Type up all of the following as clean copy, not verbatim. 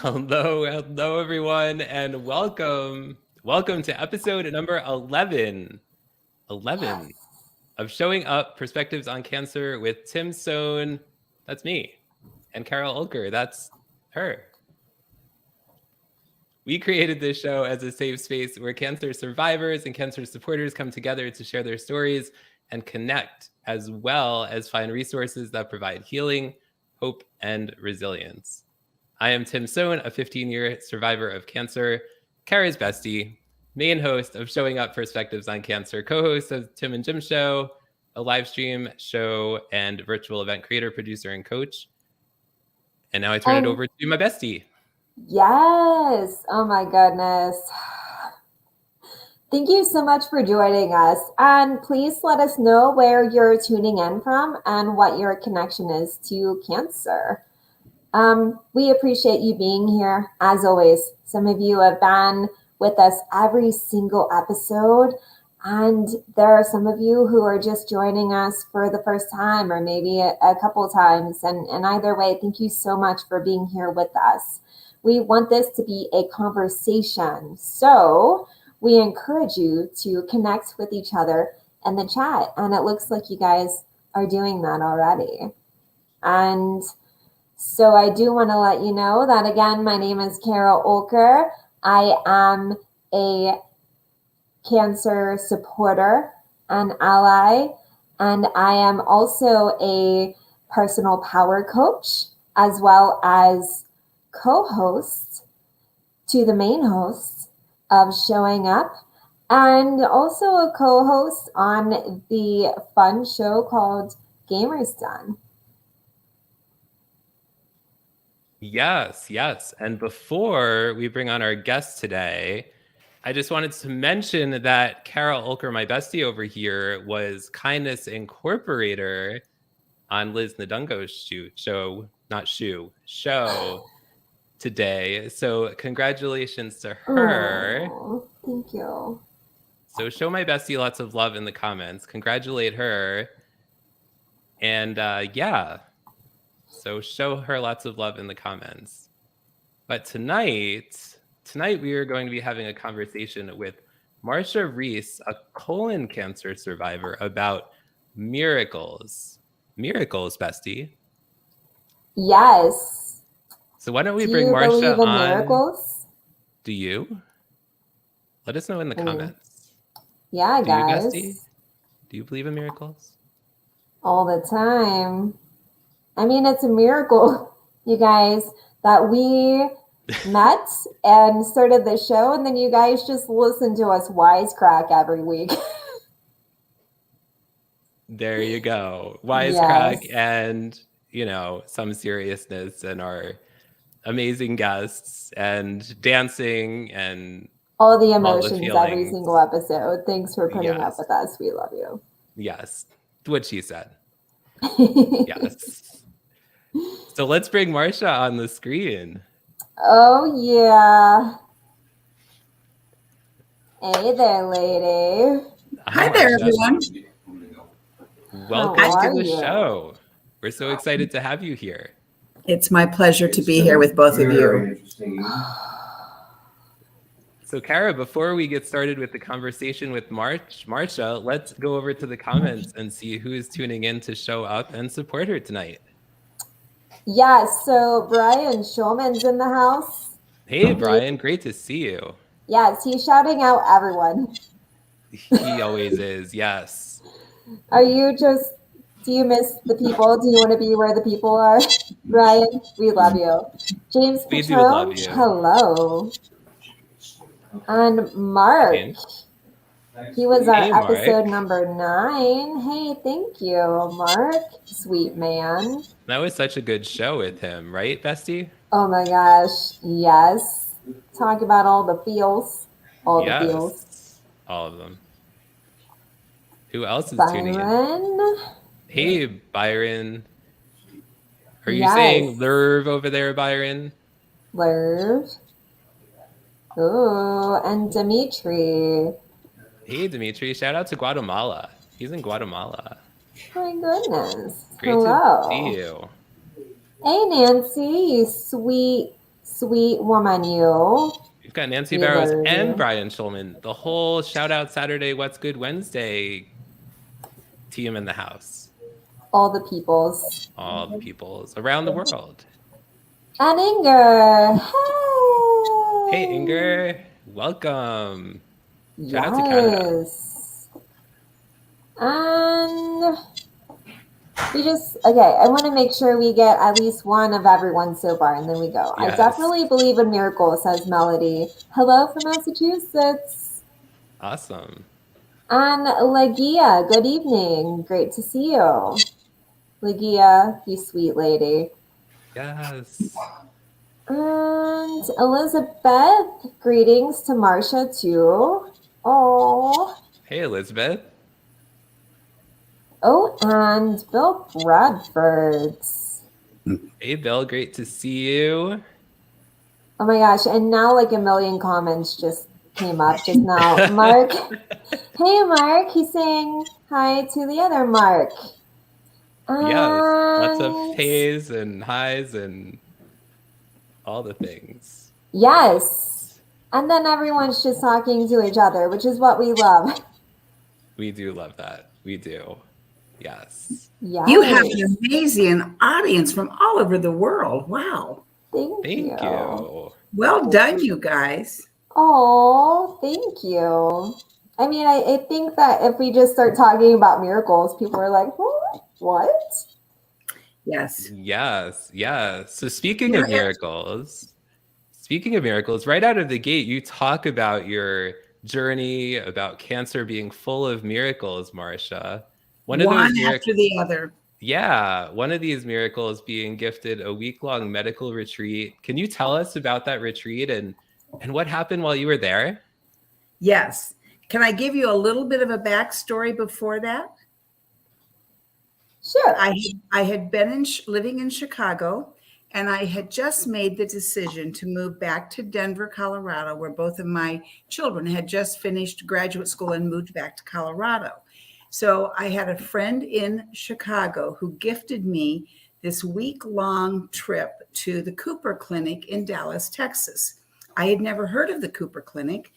Hello, everyone, and welcome to episode number 11 of Showing Up Perspectives on Cancer with Tim Sohn, that's me, and Kara Oelker, that's her. We created this show as a safe space where cancer survivors and cancer supporters come together to share their stories and connect, as well as find resources that provide healing, hope, and resilience. I am Tim Sohn, a 15-year survivor of cancer, Kara's bestie, main host of Showing Up Perspectives on Cancer, co-host of Tim and Jim Show, a live stream show, and virtual event creator, producer, and coach. And now I turn it over to my bestie. Yes. Oh my goodness. Thank you so much for joining us. And please let us know where you're tuning in from and what your connection is to cancer. We appreciate you being here. As always, some of you have been with us every single episode. And there are some of you who are just joining us for the first time or maybe a couple times. And either way, thank you so much for being here with us. We want this to be a conversation. So we encourage you to connect with each other in the chat. And it looks like you guys are doing that already. And so I do want to let you know that, again, my name is Kara Oelker. I am a cancer supporter and ally, and I am also a personal power coach, as well as co-host to the main host of Showing Up, and also a co-host on the fun show called Gamers Done. Yes. And before we bring on our guest today, I just wanted to mention that Kara Oelker, my bestie over here, was Kindness Incorporator on Liz Ndungo's show today. So congratulations to her. Oh, thank you. So show my bestie lots of love in the comments. Congratulate her. And so show her lots of love in the comments. But tonight we are going to be having a conversation with Marcia Reece, a colon cancer survivor, about miracles. Miracles, bestie. Yes. So why don't we bring Marcia on? Do you believe in miracles? Do you? Let us know in the comments. Yeah, guys. Do you, bestie? Do you believe in miracles? All the time. I mean, it's a miracle, you guys, that we met and started the show, and then you guys just listen to us wisecrack every week. There you go. Wisecrack. Yes. And, some seriousness, and our amazing guests and dancing and all the emotions every single episode. Thanks for putting up with us. We love you. Yes. What she said. Yes. So let's bring Marcia on the screen. Oh, yeah. Hey there, lady. Hi there, everyone. Welcome to the show. We're so excited to have you here. It's my pleasure to be here with both of you. So, Kara, before we get started with the conversation with Marcia, let's go over to the comments and see who is tuning in to show up and support her tonight. Yes, so Brian Schulman's in the house. Hey, Brian, great to see you. Yes, he's shouting out everyone. He always is, yes. Do you miss the people? Do you want to be where the people are? Brian, we love you. James We do love you. Hello. And Mark. He was our episode number 9. Hey, thank you, Mark. Sweet man. That was such a good show with him, right, bestie? Oh my gosh, yes. Talk about all the feels. All the feels. All of them. Who else is Byron. tuning in? Hey, Byron. Are you saying Lerv over there, Byron? Lerv. Oh, and Dimitri. Hey, Dimitri. Shout out to Guatemala. He's in Guatemala. My goodness. Great Hello. to see you. Hey, Nancy, you sweet, Sweet woman, you. We've got Nancy We Barrows love and you. Brian Schulman, the whole Shout Out Saturday, What's Good Wednesday team in the house. All the peoples. All the peoples around the world. And Inger. Hey, Hey. Inger. Welcome. Shout out to Canada. Yes. And I want to make sure we get at least one of everyone so far, and then we go. Yes. I definitely believe in miracles, says Melody. Hello from Massachusetts. Awesome. And Legia, good evening. Great to see you. Legia, you sweet lady. Yes. And Elizabeth, greetings to Marcia too. Oh. Hey, Elizabeth. Oh, and Bill Bradford. Hey, Bill. Great to see you. Oh my gosh. And now like a million comments just came up just now. Mark. Hey, Mark. He's saying hi to the other Mark. Yes. Lots of heys and highs and all the things. Yes. And then everyone's just talking to each other, which is what we love. We do love that. We do. Yes. Yes. You have an amazing audience from all over the world. Wow. Thank you. Well done, you guys. Oh, thank you. I mean, I think that if we just start talking about miracles, people are like, what? Yes. Yes. Yes. So speaking of miracles, right out of the gate, you talk about your journey, about cancer being full of miracles, Marcia. One after the other. Yeah. One of these miracles being gifted a week-long medical retreat. Can you tell us about that retreat and what happened while you were there? Yes. Can I give you a little bit of a backstory before that? Sure. I had been living in Chicago, and I had just made the decision to move back to Denver, Colorado, where both of my children had just finished graduate school and moved back to Colorado. So I had a friend in Chicago who gifted me this week-long trip to the Cooper Clinic in Dallas, Texas. I had never heard of the Cooper Clinic,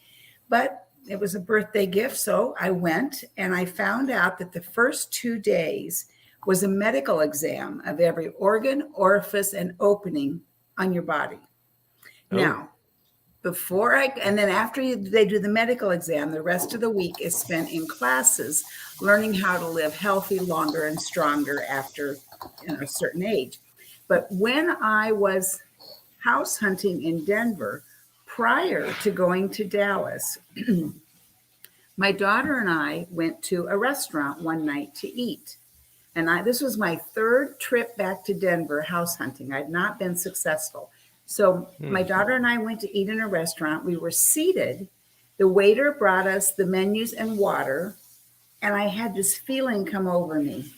but it was a birthday gift. So I went, and I found out that the first 2 days was a medical exam of every organ, orifice, and opening on your body. Oh. Now, and then after they do the medical exam, the rest of the week is spent in classes learning how to live healthy, longer, and stronger after a certain age. But when I was house hunting in Denver, prior to going to Dallas, my daughter and I went to a restaurant one night to eat. And this was my third trip back to Denver house hunting. I'd not been successful. So my daughter and I went to eat in a restaurant. We were seated. The waiter brought us the menus and water. And I had this feeling come over me.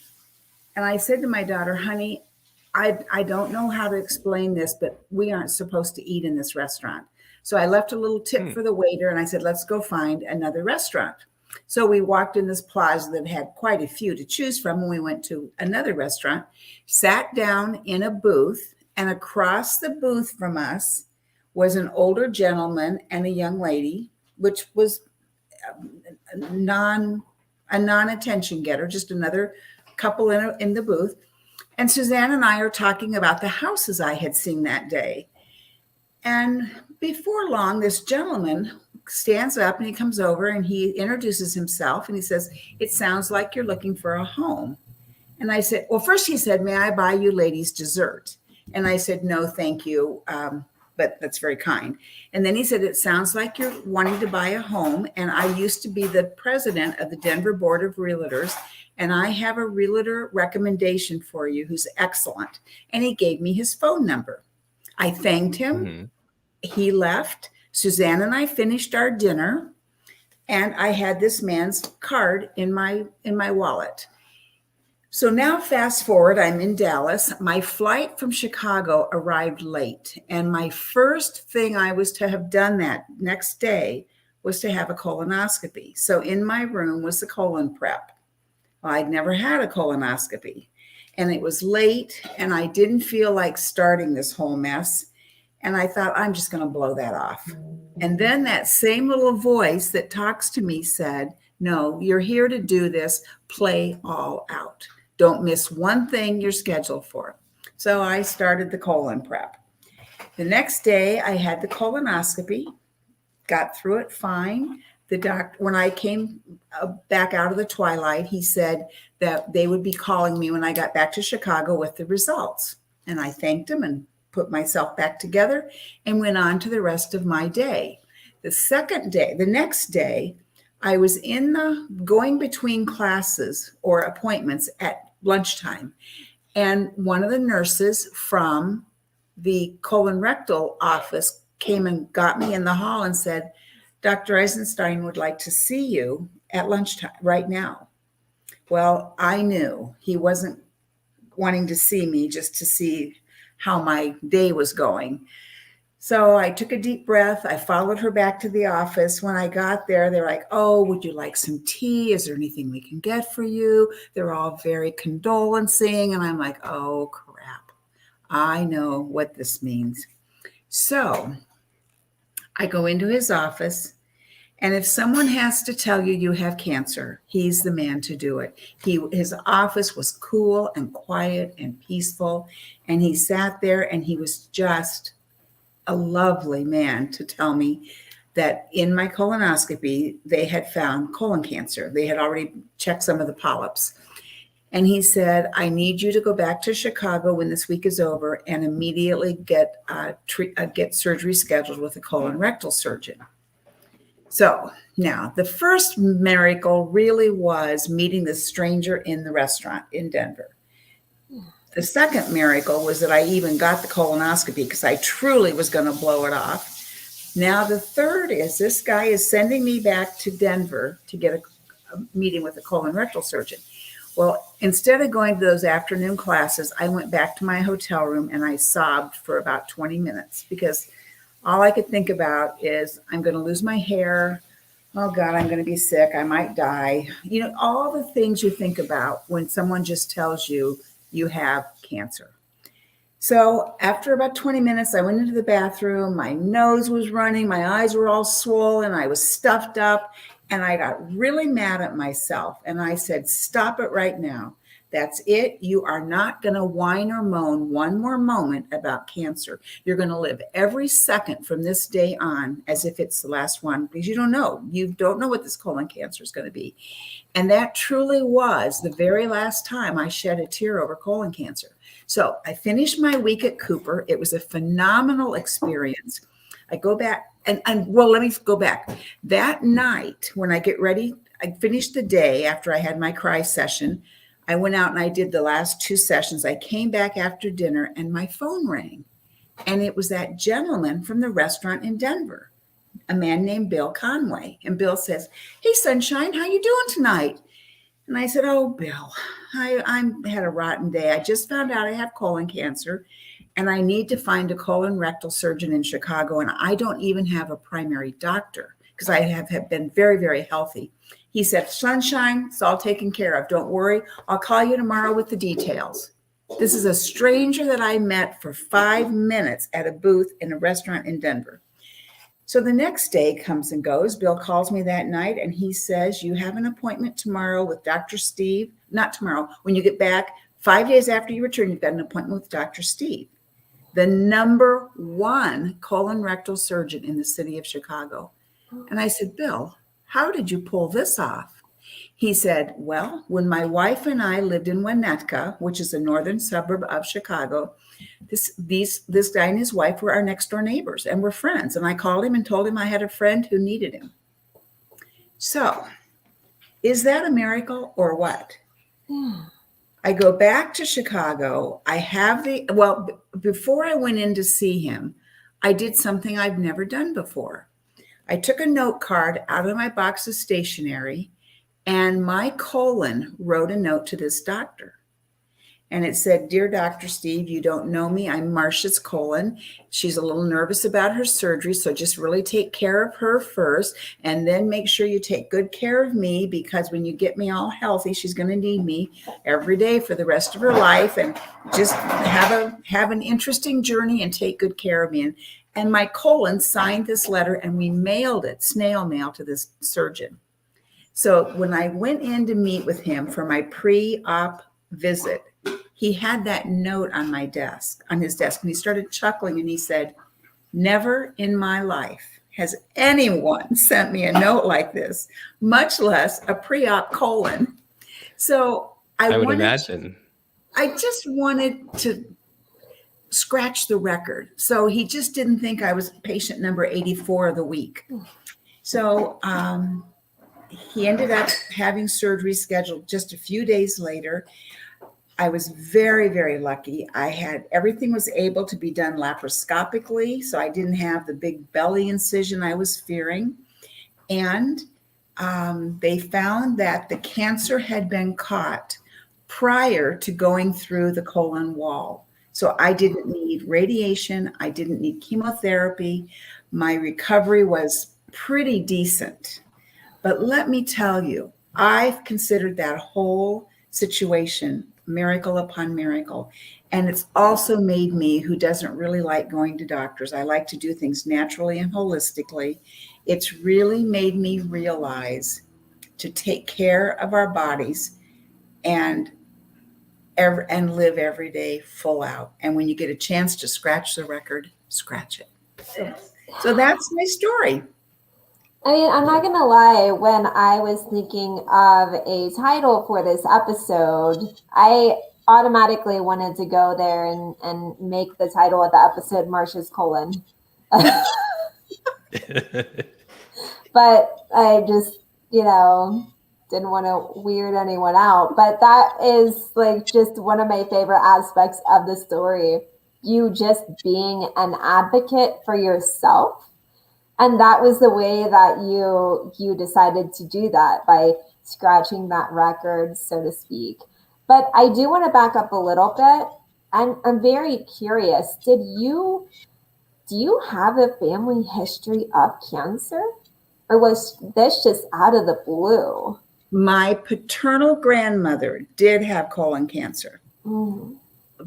And I said to my daughter, honey, I don't know how to explain this, but we aren't supposed to eat in this restaurant. So I left a little tip for the waiter, and I said, let's go find another restaurant. So we walked in this plaza that had quite a few to choose from, and we went to another restaurant, sat down in a booth, and across the booth from us was an older gentleman and a young lady, which was a non-attention getter, just another couple in the booth. And Suzanne and I are talking about the houses I had seen that day. And before long, this gentleman stands up and he comes over and he introduces himself and he says, it sounds like you're looking for a home. And I said, well, first he said, may I buy you ladies dessert? And I said, no, thank you. But that's very kind. And then he said, it sounds like you're wanting to buy a home. And I used to be the president of the Denver Board of Realtors. And I have a realtor recommendation for you who's excellent. And he gave me his phone number. I thanked him. Mm-hmm. He left. Suzanne and I finished our dinner. And I had this man's card in my wallet. So now fast forward, I'm in Dallas. My flight from Chicago arrived late. And my first thing I was to have done that next day was to have a colonoscopy. So in my room was the colon prep. Well, I'd never had a colonoscopy. And it was late and I didn't feel like starting this whole mess. And I thought, I'm just going to blow that off. And then that same little voice that talks to me said, no, you're here to do this. Play all out. Don't miss one thing you're scheduled for. So I started the colon prep. The next day I had the colonoscopy, got through it fine. The doctor, when I came back out of the twilight, he said that they would be calling me when I got back to Chicago with the results. And I thanked him and put myself back together and went on to the rest of my day. The next day, I was going between classes or appointments at lunchtime. And one of the nurses from the colon rectal office came and got me in the hall and said, Dr. Eisenstein would like to see you at lunchtime right now. Well, I knew he wasn't wanting to see me just to see how my day was going. So I took a deep breath. I followed her back to the office. When I got there, they're like, oh, would you like some tea? Is there anything we can get for you? They're all very condolencing. And I'm like, oh, crap. I know what this means. So I go into his office. And if someone has to tell you you have cancer, he's the man to do it. His office was cool and quiet and peaceful. And he sat there and he was just a lovely man to tell me that in my colonoscopy, they had found colon cancer. They had already checked some of the polyps. And he said, I need you to go back to Chicago when this week is over and immediately get surgery scheduled with a colon rectal surgeon. So now the first miracle really was meeting this stranger in the restaurant in Denver. The second miracle was that I even got the colonoscopy because I truly was going to blow it off. Now the third is this guy is sending me back to Denver to get a meeting with a colon rectal surgeon. Well, instead of going to those afternoon classes, I went back to my hotel room and I sobbed for about 20 minutes because all I could think about is I'm going to lose my hair. Oh God, I'm going to be sick. I might die. You know, all the things you think about when someone just tells you you have cancer. So after about 20 minutes, I went into the bathroom. My nose was running. My eyes were all swollen. I was stuffed up and I got really mad at myself. And I said, stop it right now. That's it. You are not going to whine or moan one more moment about cancer. You're going to live every second from this day on as if it's the last one because you don't know. You don't know what this colon cancer is going to be. And that truly was the very last time I shed a tear over colon cancer. So I finished my week at Cooper. It was a phenomenal experience. I go back and well, let me go back. That night when I get ready, I finished the day after I had my cry session. I went out and I did the last 2 sessions. I came back after dinner and my phone rang. And it was that gentleman from the restaurant in Denver, a man named Bill Conway. And Bill says, hey, Sunshine, how you doing tonight? And I said, oh, Bill, I had a rotten day. I just found out I have colon cancer and I need to find a colon rectal surgeon in Chicago. And I don't even have a primary doctor because I have been very, very healthy. He said, Sunshine, it's all taken care of. Don't worry. I'll call you tomorrow with the details. This is a stranger that I met for 5 minutes at a booth in a restaurant in Denver. So the next day comes and goes. Bill calls me that night and he says, you have an appointment tomorrow with Dr. Steve. Not tomorrow. When you get back, 5 days after you return, you've got an appointment with Dr. Steve, the #1 colon rectal surgeon in the city of Chicago. And I said, Bill, how did you pull this off? He said, well, when my wife and I lived in Winnetka, which is a northern suburb of Chicago, this guy and his wife were our next door neighbors and were friends. And I called him and told him I had a friend who needed him. So is that a miracle or what? Yeah. I go back to Chicago. Before I went in to see him, I did something I've never done before. I took a note card out of my box of stationery and my colon wrote a note to this doctor. And it said, "Dear Dr. Steve, you don't know me. I'm Marcia's colon. She's a little nervous about her surgery, so just really take care of her first, and then make sure you take good care of me, because when you get me all healthy, she's going to need me every day for the rest of her life, and just have an interesting journey and take good care of me." And my colon signed this letter, and we mailed it, snail mail, to this surgeon. So when I went in to meet with him for my pre-op visit, he had that note on his desk, and he started chuckling, and he said, "Never in my life has anyone sent me a note like this, much less a pre-op colon." So I would imagine. I just wanted to scratch the record. So he just didn't think I was patient number 84 of the week. So he ended up having surgery scheduled just a few days later. I was very, very lucky. Everything was able to be done laparoscopically, so I didn't have the big belly incision I was fearing. And they found that the cancer had been caught prior to going through the colon wall. So I didn't need radiation. I didn't need chemotherapy. My recovery was pretty decent. But let me tell you, I've considered that whole situation miracle upon miracle. And it's also made me, who doesn't really like going to doctors, I like to do things naturally and holistically. It's really made me realize to take care of our bodies and live every day full out. And when you get a chance to scratch the record, scratch it. So that's my story. I mean, I'm not going to lie, when I was thinking of a title for this episode, I automatically wanted to go there and make the title of the episode Marcia's colon. But I just, didn't want to weird anyone out. But that is like just one of my favorite aspects of the story. You just being an advocate for yourself. And that was the way that you decided to do that, by scratching that record, so to speak. But I do want to back up a little bit. I'm very curious. Do you have a family history of cancer? Or was this just out of the blue? My paternal grandmother did have colon cancer. Mm.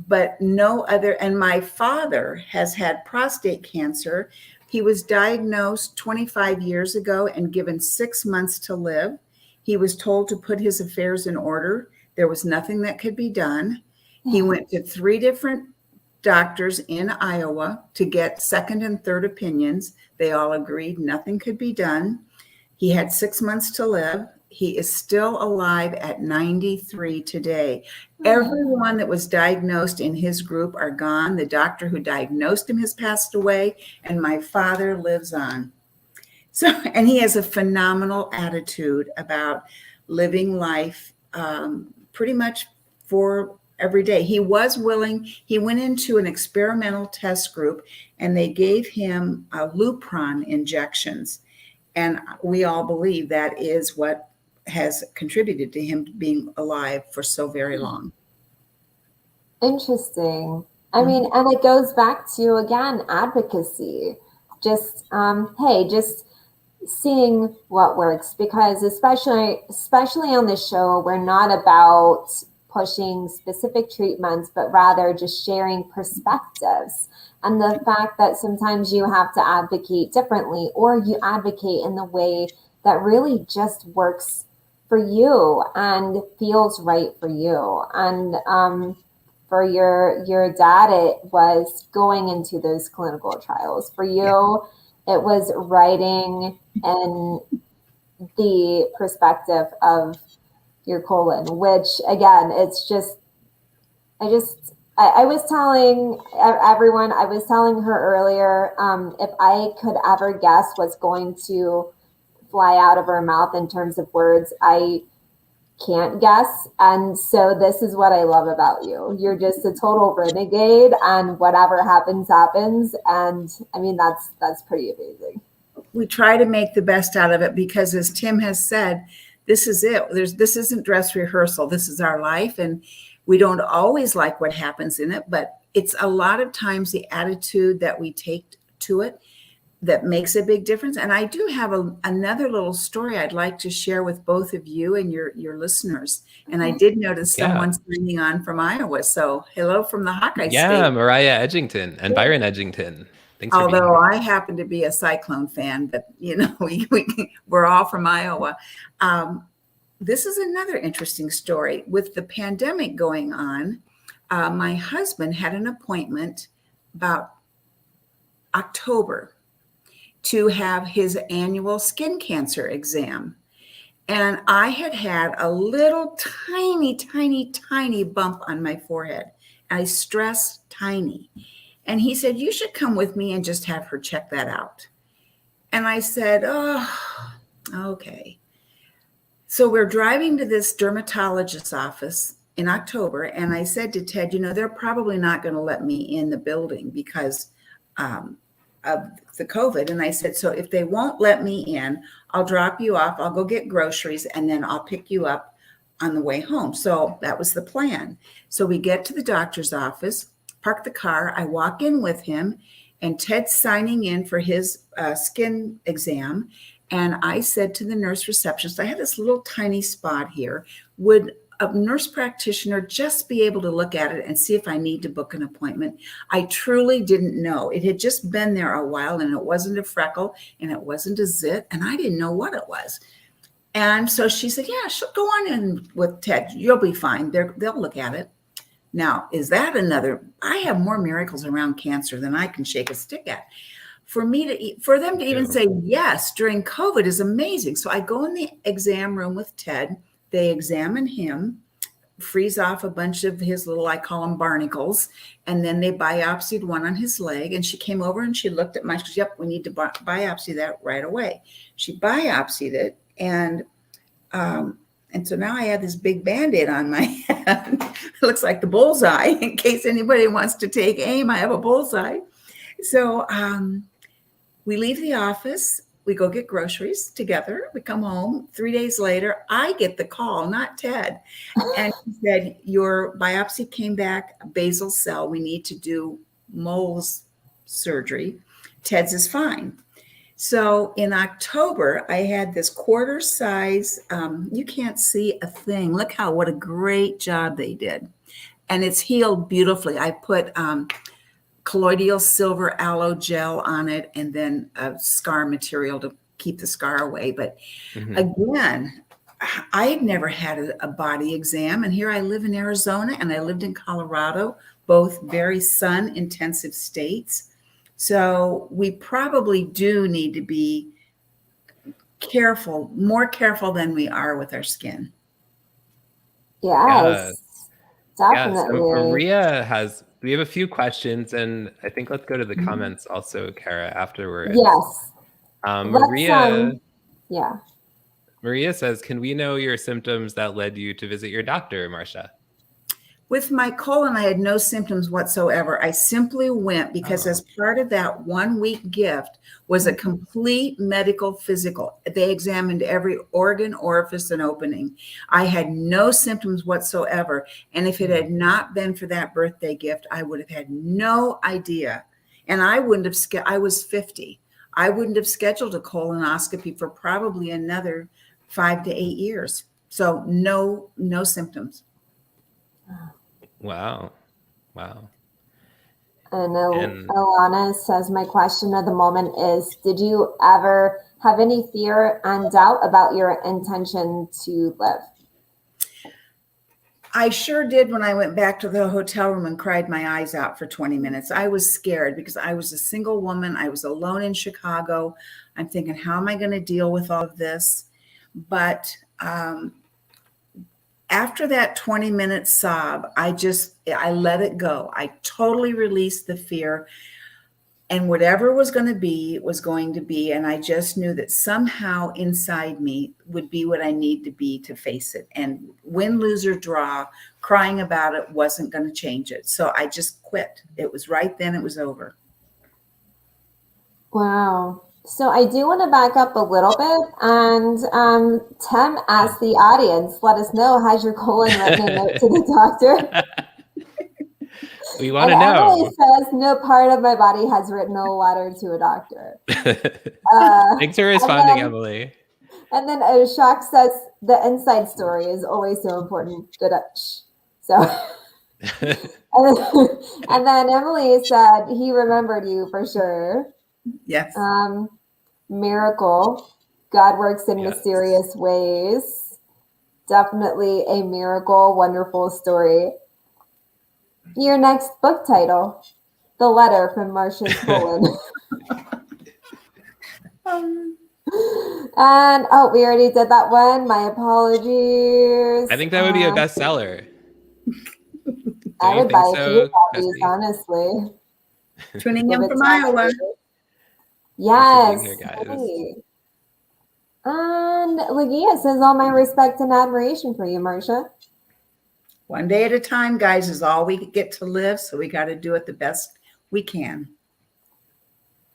But no other. And my father has had prostate cancer. He was diagnosed 25 years ago and given 6 months to live. He was told to put his affairs in order. There was nothing that could be done. He went to 3 different doctors in Iowa to get second and third opinions. They all agreed nothing could be done. He had 6 months to live. He is still alive at 93 today. Everyone that was diagnosed in his group are gone. The doctor who diagnosed him has passed away, and my father lives on. So, and he has a phenomenal attitude about living life pretty much for every day. He was willing. He went into an experimental test group, and they gave him Lupron injections. And we all believe that is what has contributed to him being alive for so very long. Interesting. I mean, and it goes back to, again, advocacy. Just, just seeing what works, because especially on this show, we're not about pushing specific treatments, but rather just sharing perspectives. And the fact that sometimes you have to advocate differently, or you advocate in the way that really just works for you and feels right for you. And for your dad, it was going into those clinical trials. For you, it was writing in the perspective of your colon, which again, it's just, I was telling everyone, I was telling her earlier, if I could ever guess what's going to fly out of her mouth in terms of words, I can't guess. And so this is what I love about you. You're just a total renegade, and whatever happens, happens. And I mean, that's pretty amazing. We try to make the best out of it, because as Tim has said, this is it. This isn't dress rehearsal. This is our life. And We don't always like what happens in it, but it's a lot of times the attitude that we take to it that makes a big difference. And I do have another little story I'd like to share with both of you and your listeners. And I did notice someone signing on from Iowa. So hello from the Hawkeye State. Mariah Edgington and Byron Edgington. Thanks for being Although here. I happen to be a Cyclone fan, but we're all from Iowa. This is another interesting story. With the pandemic going on, my husband had an appointment about October to have his annual skin cancer exam. And I had a little tiny bump on my forehead. I stress tiny. And he said, you should come with me and just have her check that out. And I said, oh, okay. So we're driving to this dermatologist's office in October. And I said to Ted, they're probably not going to let me in the building because of the COVID. And I said, so if they won't let me in, I'll drop you off. I'll go get groceries and then I'll pick you up on the way home. So that was the plan. So we get to the doctor's office, park the car. I walk in with him and Ted's signing in for his skin exam. And I said to the nurse receptionist, I had this little tiny spot here. Would a nurse practitioner just be able to look at it and see if I need to book an appointment? I truly didn't know. It had just been there a while and it wasn't a freckle and it wasn't a zit and I didn't know what it was. And so she said, yeah, she'll go on in with Ted. You'll be fine. They'll look at it. Now, is that I have more miracles around cancer than I can shake a stick at. For them to even say yes during COVID is amazing. So I go in the exam room with Ted. They examine him, freeze off a bunch of his little, I call them barnacles, and then they biopsied one on his leg. And she came over and she looked at mine. She goes, yep, we need to biopsy that right away. She biopsied it. And so now I have this big Band-Aid on my head. It looks like the bullseye. In case anybody wants to take aim, I have a bullseye. So we leave the office. We go get groceries together. We come home. 3 days later, I get the call, not Ted. And he said, your biopsy came back, basal cell. We need to do moles surgery. Ted's is fine. So in October, I had this quarter size, you can't see a thing. Look what a great job they did. And it's healed beautifully. I put colloidal silver aloe gel on it and then a scar material to keep the scar away. But again, I had never had a body exam. And here I live in Arizona and I lived in Colorado, both very sun intensive states. So we probably do need to be careful, more careful than we are with our skin. Yes, definitely. Maria we have a few questions, and I think let's go to the comments also, Kara, afterwards. Yes. Maria says, can we know your symptoms that led you to visit your doctor, Marcia? With my colon, I had no symptoms whatsoever. I simply went because as part of that 1 week gift was a complete medical physical. They examined every organ, orifice, and opening. I had no symptoms whatsoever. And if it had not been for that birthday gift, I would have had no idea. And I wouldn't have, I was 50. I wouldn't have scheduled a colonoscopy for probably another 5 to 8 years. So no symptoms. Wow. And Alana says, my question of the moment is, did you ever have any fear and doubt about your intention to live? I sure did when I went back to the hotel room and cried my eyes out for 20 minutes. I was scared because I was a single woman. I was alone in Chicago. I'm thinking, how am I going to deal with all of this? But after that 20-minute sob, I let it go. I totally released the fear. And whatever was going to be, was going to be. And I just knew that somehow inside me would be what I need to be to face it. And win, lose, or draw, crying about it wasn't going to change it. So I just quit. It was right then, it was over. Wow. So I do want to back up a little bit, and Tim asked the audience, let us know, has your colon written a note to the doctor? We want And to Emily know. says, no part of my body has written a letter to a doctor. Thanks for responding, Emily. And then Shock says, the inside story is always so important. So, and then Emily said, he remembered you for sure. Yes. Miracle. God works in mysterious ways. Definitely a miracle, wonderful story. Your next book title, The Letter from Marcia's Colon. And we already did that one. My apologies. I think that would be a bestseller. I would buy a few of these, honestly. Tuning in from Iowa. Yes. Here, guys. Hey. And Lagia says, all my respect and admiration for you, Marcia. One day at a time, guys, is all we get to live. So we got to do it the best we can.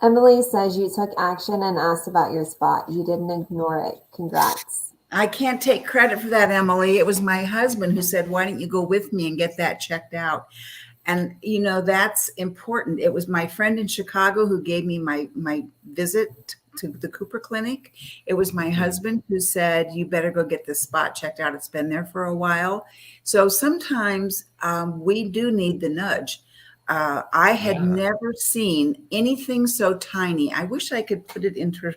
Emily says you took action and asked about your spot. You didn't ignore it. Congrats. I can't take credit for that, Emily. It was my husband who said, why don't you go with me and get that checked out? And, you know, that's important. It was my friend in Chicago who gave me my visit to the Cooper Clinic. It was my husband who said, you better go get this spot checked out. It's been there for a while. So sometimes we do need the nudge. I had never seen anything so tiny. I wish I could put it into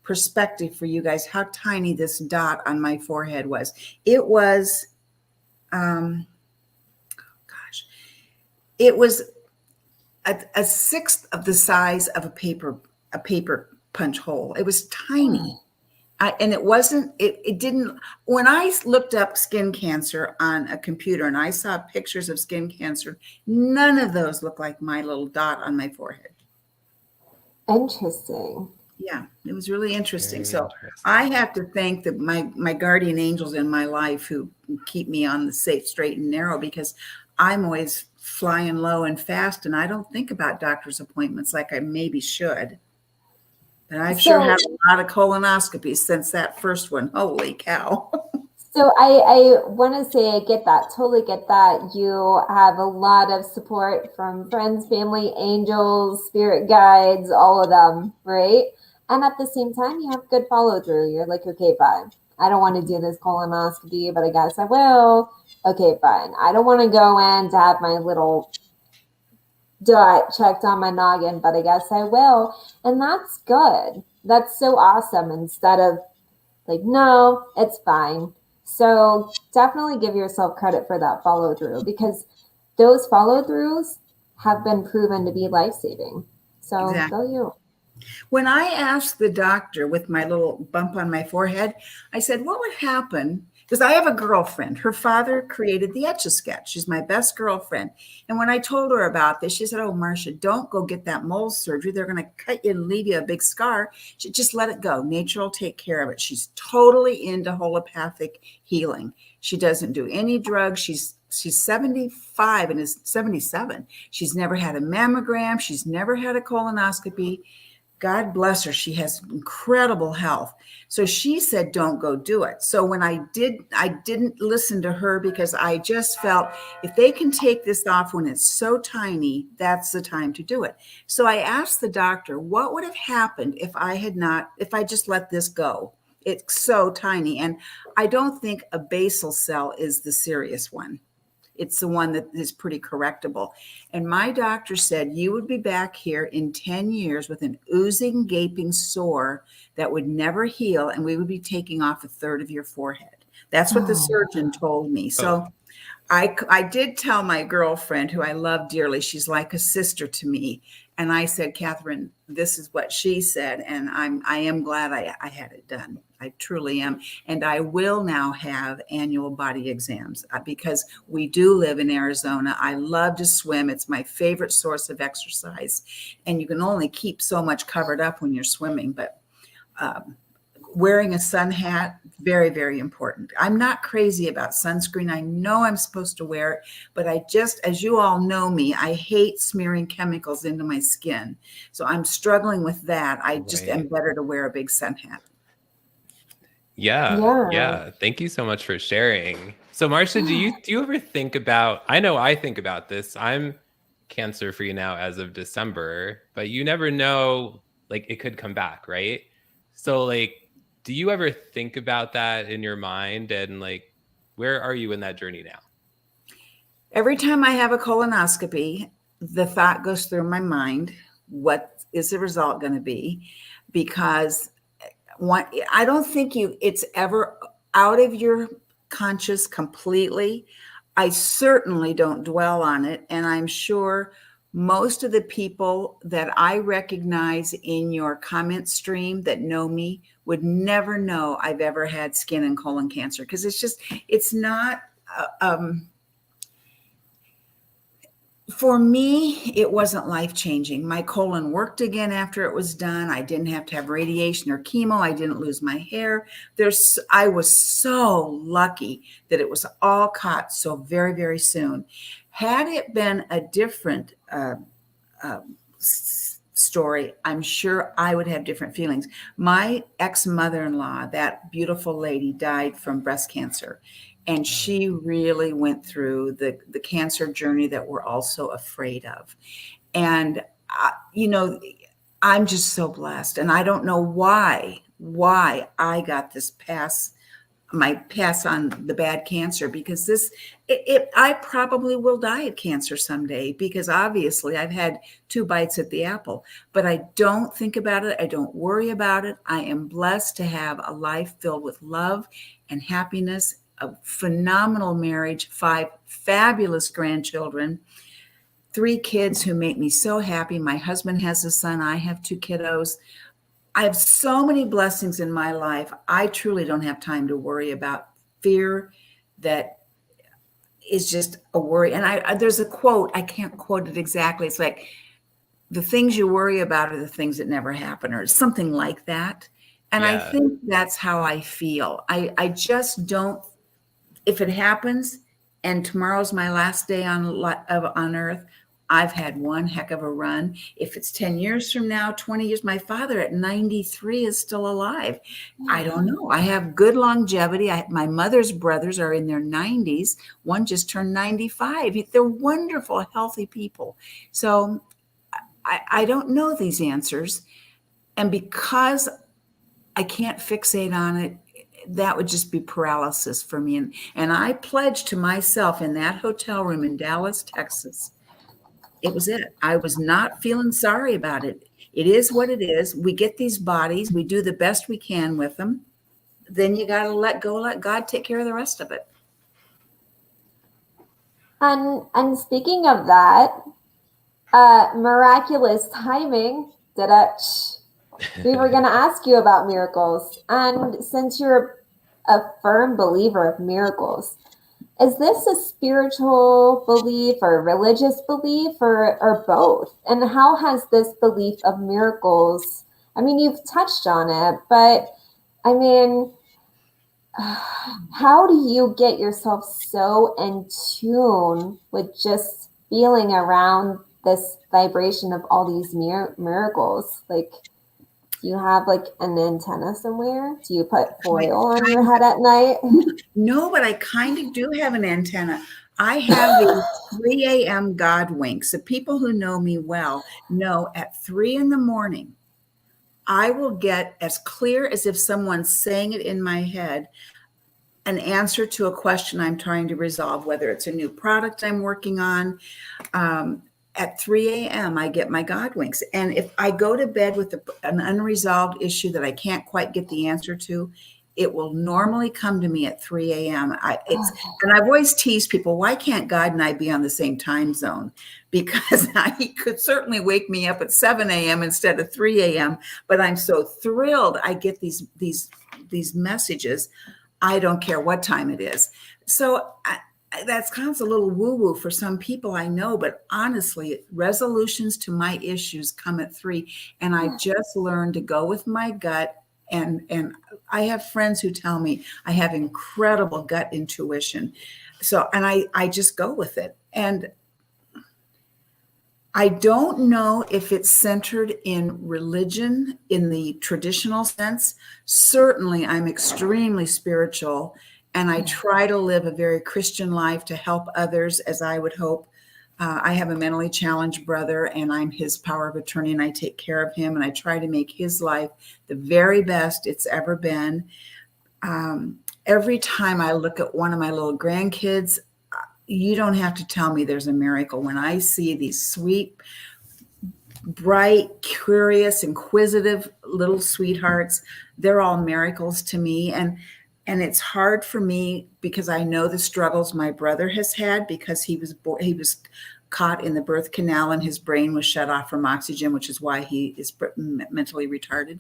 perspective for you guys, how tiny this dot on my forehead was. It was, it was a sixth of the size of a paper punch hole. It was tiny. And it wasn't, it didn't, when I looked up skin cancer on a computer and I saw pictures of skin cancer, none of those looked like my little dot on my forehead. Interesting. Yeah, it was really interesting. I have to thank my guardian angels in my life who keep me on the safe, straight and narrow, because I'm always flying low and fast. And I don't think about doctor's appointments like I maybe should. And I've sure had a lot of colonoscopies since that first one. Holy cow. So I want to say I get that, totally get that. You have a lot of support from friends, family, angels, spirit guides, all of them, right? And at the same time, you have good follow through. You're like, okay, fine. I don't want to do this colonoscopy, but I guess I will. Okay, fine. I don't want to go in to have my little dot checked on my noggin, but I guess I will. And that's good. That's so awesome. Instead of like, no, it's fine. So definitely give yourself credit for that follow through, because those follow throughs have been proven to be life-saving. So go you. When I asked the doctor with my little bump on my forehead, I said, what would happen? Because I have a girlfriend. Her father created the Etch-a-Sketch. She's my best girlfriend. And when I told her about this, she said, oh, Marcia, don't go get that mole surgery. They're going to cut you and leave you a big scar. Just let it go. Nature will take care of it. She's totally into holopathic healing. She doesn't do any drugs. She's 75 and is 77. She's never had a mammogram. She's never had a colonoscopy. God bless her. She has incredible health. So she said, don't go do it. So when I didn't listen to her, because I just felt if they can take this off when it's so tiny, that's the time to do it. So I asked the doctor, what would have happened if I just let this go? It's so tiny. And I don't think a basal cell is the serious one. It's the one that is pretty correctable. And my doctor said, you would be back here in 10 years with an oozing, gaping sore that would never heal. And we would be taking off a third of your forehead. That's what the surgeon told me. So I did tell my girlfriend, who I love dearly, she's like a sister to me. And I said, Catherine, this is what she said. And I am glad I had it done. I truly am. And I will now have annual body exams because we do live in Arizona. I love to swim. It's my favorite source of exercise. And you can only keep so much covered up when you're swimming. But wearing a sun hat, very, very important. I'm not crazy about sunscreen. I know I'm supposed to wear it, but I just, as you all know me, I hate smearing chemicals into my skin. So I'm struggling with that. I just am better to wear a big sun hat. Yeah. Thank you so much for sharing. So Marcia, do you ever think about, I know I think about this. I'm cancer free now as of December, but you never know, like it could come back, right? So like, do you ever think about that in your mind, and like, where are you in that journey now? Every time I have a colonoscopy, the thought goes through my mind, what is the result going to be? Because I don't think it's ever out of your conscious completely. I certainly don't dwell on it. And I'm sure most of the people that I recognize in your comment stream that know me would never know I've ever had skin and colon cancer, because it's not, for me, it wasn't life-changing. My colon worked again after it was done. I didn't have to have radiation or chemo. I didn't lose my hair. I was so lucky that it was all caught so very, very soon. Had it been a different story, I'm sure I would have different feelings. My ex-mother-in-law, that beautiful lady, died from breast cancer. And she really went through the cancer journey that we're also afraid of. And, I'm just so blessed. And I don't know why I got this pass on the bad cancer, because I probably will die of cancer someday, because obviously I've had 2 bites at the apple, but I don't think about it. I don't worry about it. I am blessed to have a life filled with love and happiness, a phenomenal marriage, 5 fabulous grandchildren, 3 kids who make me so happy. My husband has a son. I have 2 kiddos. I have so many blessings in my life. I truly don't have time to worry about fear that is just a worry. And there's a quote, I can't quote it exactly. It's like, the things you worry about are the things that never happen, or something like that. And I think that's how I feel. I just don't. If it happens and tomorrow's my last day on earth, I've had one heck of a run. If it's 10 years from now, 20 years, my father at 93 is still alive. I don't know. I have good longevity. My mother's brothers are in their 90s. One just turned 95. They're wonderful, healthy people. So I don't know these answers. And because I can't fixate on it, that would just be paralysis for me. And I pledged to myself in that hotel room in Dallas, Texas. It was it. I was not feeling sorry about it. It is what it is. We get these bodies. We do the best we can with them. Then you got to let go, let God take care of the rest of it. And speaking of that, miraculous timing. We were going to ask you about miracles. And since you're a firm believer of miracles, is this a spiritual belief or a religious belief, or both? And how has this belief of miracles, I mean, you've touched on it, but I mean, how do you get yourself so in tune with just feeling around this vibration of all these miracles? Like, do you have like an antenna somewhere? Do you put foil on your head at night? No, but I kind of do have an antenna. I have the 3 a.m. God winks. The people who know me well know at 3 in the morning, I will get as clear as if someone's saying it in my head, an answer to a question I'm trying to resolve, whether it's a new product I'm working on. At 3 a.m., I get my God winks. And if I go to bed with an unresolved issue that I can't quite get the answer to, it will normally come to me at 3 a.m. And I've always teased people, why can't God and I be on the same time zone? Because he could certainly wake me up at 7 a.m. instead of 3 a.m. But I'm so thrilled I get these messages. I don't care what time it is. So that sounds a little woo-woo for some people, I know, but honestly, resolutions to my issues come at 3. And I just learned to go with my gut And I have friends who tell me I have incredible gut intuition. So, and I just go with it. And I don't know if it's centered in religion in the traditional sense. Certainly, I'm extremely spiritual, and I try to live a very Christian life to help others, as I would hope. I have a mentally challenged brother, and I'm his power of attorney, and I take care of him, and I try to make his life the very best it's ever been. Every time I look at one of my little grandkids, you don't have to tell me there's a miracle. When I see these sweet, bright, curious, inquisitive little sweethearts, they're all miracles to me. And it's hard for me because I know the struggles my brother has had, because he was caught in the birth canal and his brain was shut off from oxygen, which is why he is mentally retarded.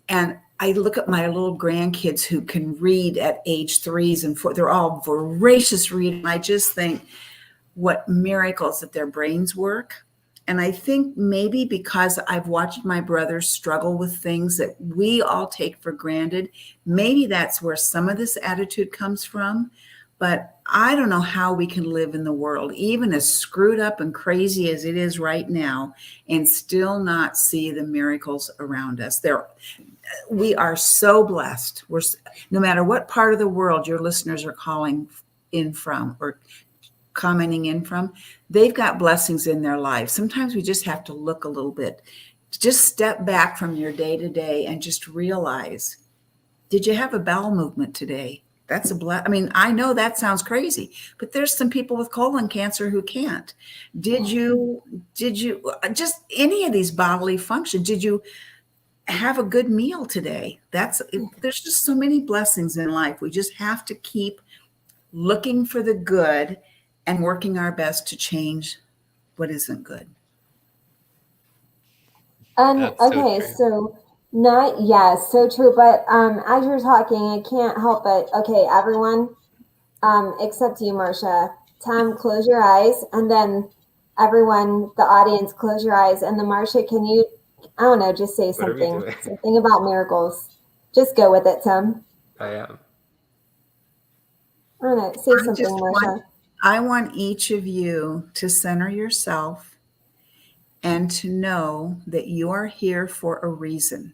And I look at my little grandkids who can read at age 3s and 4. They're all voracious readers. I just think what miracles that their brains work. And I think maybe because I've watched my brothers struggle with things that we all take for granted, maybe that's where some of this attitude comes from. But I don't know how we can live in the world, even as screwed up and crazy as it is right now, and still not see the miracles around us. We are so blessed. No matter what part of the world your listeners are calling in from or commenting in from, they've got blessings in their lives. Sometimes we just have to look a little bit, just step back from your day to day and just realize, did you have a bowel movement today? That's I mean, I know that sounds crazy, but there's some people with colon cancer who can't. Did you just any of these bodily functions? Did you have a good meal today? There's just so many blessings in life. We just have to keep looking for the good and working our best to change what isn't good. Okay, so not, yes, so true. But as you're talking, I can't help but, okay, everyone, except you, Marcia. Tom, close your eyes, and then everyone, the audience, close your eyes. And then Marcia, can you, I don't know, just say something about miracles. Just go with it, Tom. I am. I don't know, say something, Marcia. I want each of you to center yourself and to know that you are here for a reason.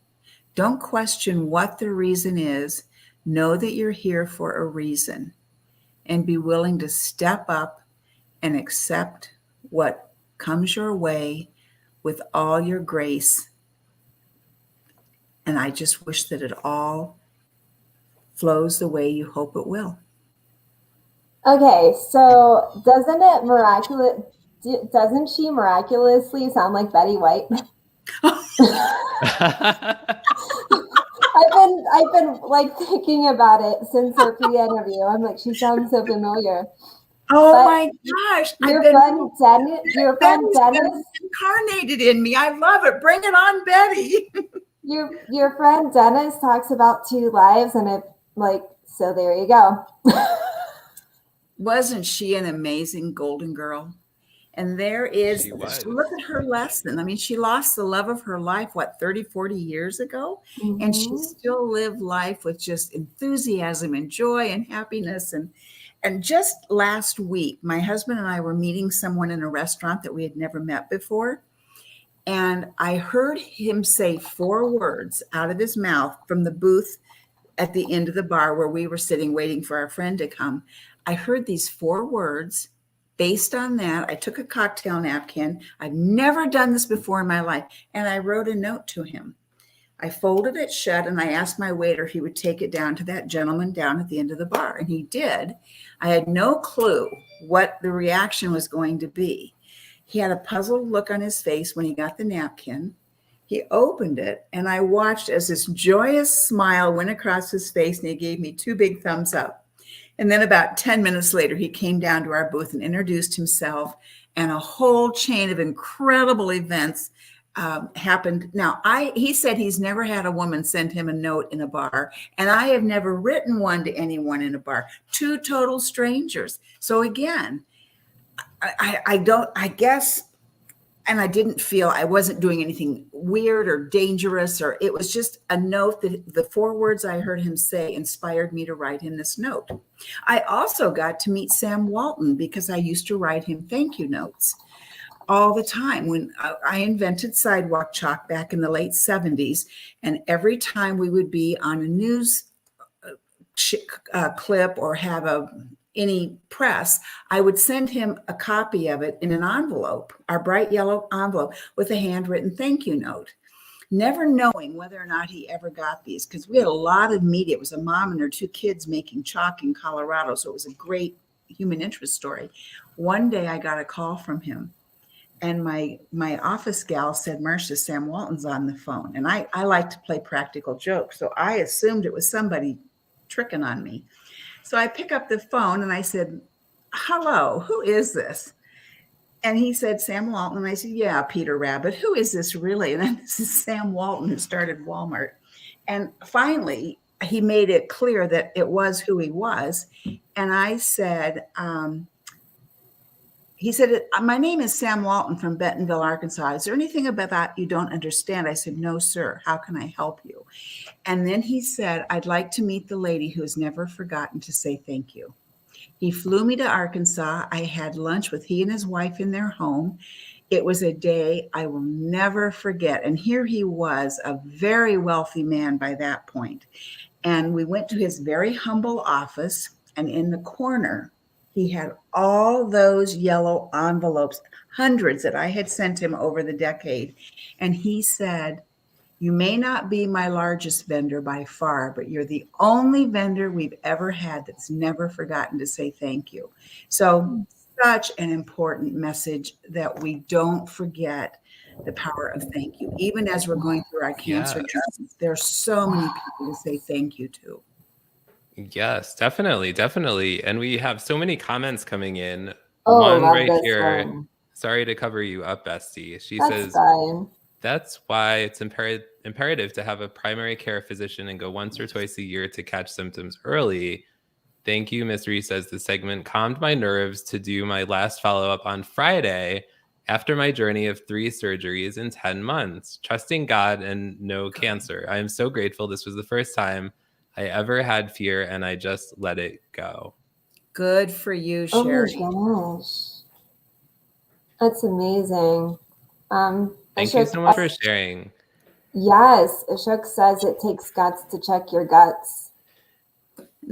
Don't question what the reason is. Know that you're here for a reason, and be willing to step up and accept what comes your way with all your grace. And I just wish that it all flows the way you hope it will. Okay, so doesn't she miraculously sound like Betty White? I've been like thinking about it since our pre-interview. I'm like, she sounds so familiar. Oh my gosh! Your friend Dennis incarnated in me. I love it. Bring it on, Betty. Your friend Dennis talks about 2 lives, and so there you go. Wasn't she an amazing golden girl? And look at her lesson. I mean, she lost the love of her life, 30, 40 years ago? Mm-hmm. And she still lived life with just enthusiasm and joy and happiness. And just last week, my husband and I were meeting someone in a restaurant that we had never met before. And I heard him say 4 words out of his mouth from the booth at the end of the bar where we were sitting waiting for our friend to come. I heard these 4 words. Based on that, I took a cocktail napkin. I've never done this before in my life. And I wrote a note to him. I folded it shut, and I asked my waiter if he would take it down to that gentleman down at the end of the bar. And he did. I had no clue what the reaction was going to be. He had a puzzled look on his face when he got the napkin. He opened it, and I watched as this joyous smile went across his face, and he gave me 2 big thumbs up. And then about 10 minutes later, he came down to our booth and introduced himself, and a whole chain of incredible events happened. Now, he said he's never had a woman send him a note in a bar, and I have never written one to anyone in a bar. 2 total strangers. So again, I guess and I didn't feel I wasn't doing anything weird or dangerous, or it was just a note that the 4 words I heard him say inspired me to write him this note. I also got to meet Sam Walton because I used to write him thank you notes all the time. When I invented sidewalk chalk back in the late 70s, and every time we would be on a news clip or have any press, I would send him a copy of it in an envelope, our bright yellow envelope, with a handwritten thank you note, never knowing whether or not he ever got these, because we had a lot of media. It was a mom and her 2 kids making chalk in Colorado, so it was a great human interest story. One day I got a call from him, and my office gal said, Marcia, Sam Walton's on the phone. And I like to play practical jokes, so I assumed it was somebody tricking on me. So I pick up the phone and I said, hello, who is this? And he said, Sam Walton. And I said, yeah, Peter Rabbit, who is this really? And then this is Sam Walton, who started Walmart. And finally, he made it clear that it was who he was. And I said, he said, my name is Sam Walton from Bentonville, Arkansas. Is there anything about that you don't understand? I said, no, sir. How can I help you? And then he said, I'd like to meet the lady who has never forgotten to say thank you. He flew me to Arkansas. I had lunch with he and his wife in their home. It was a day I will never forget. And here he was, a very wealthy man by that point. And we went to his very humble office, and in the corner, he had all those yellow envelopes, hundreds that I had sent him over the decade. And he said, you may not be my largest vendor by far, but you're the only vendor we've ever had that's never forgotten to say thank you. So such an important message that we don't forget the power of thank you. Even as we're going through our cancer journey, there's so many people to say thank you to. Yes, definitely, definitely. And we have so many comments coming in. Oh, one love right this here. one. Sorry to cover you up, Bestie. She That's says, fine. that's why it's imperative to have a primary care physician and go once or twice a year to catch symptoms early. Thank you, Ms. Reece, says the segment calmed my nerves to do my last follow-up on Friday after my journey of 3 surgeries in 10 months, trusting God and no cancer. I am so grateful. This was the first time I ever had fear, and I just let it go. Good for you, Sherry. Oh my gosh. That's amazing. Thank you so much for sharing. Yes, Ashok says it takes guts to check your guts.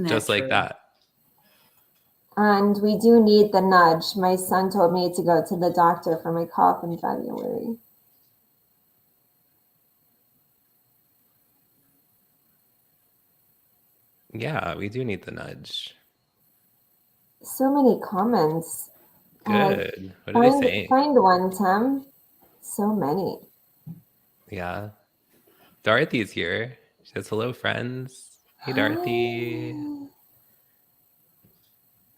Just like that. And we do need the nudge. My son told me to go to the doctor for my cough in February. Yeah, we do need the nudge. So many comments. Good. What are they saying? Find one, Tim. So many. Yeah. Dorothy's here. She says, hello, friends. Hey, Dorothy.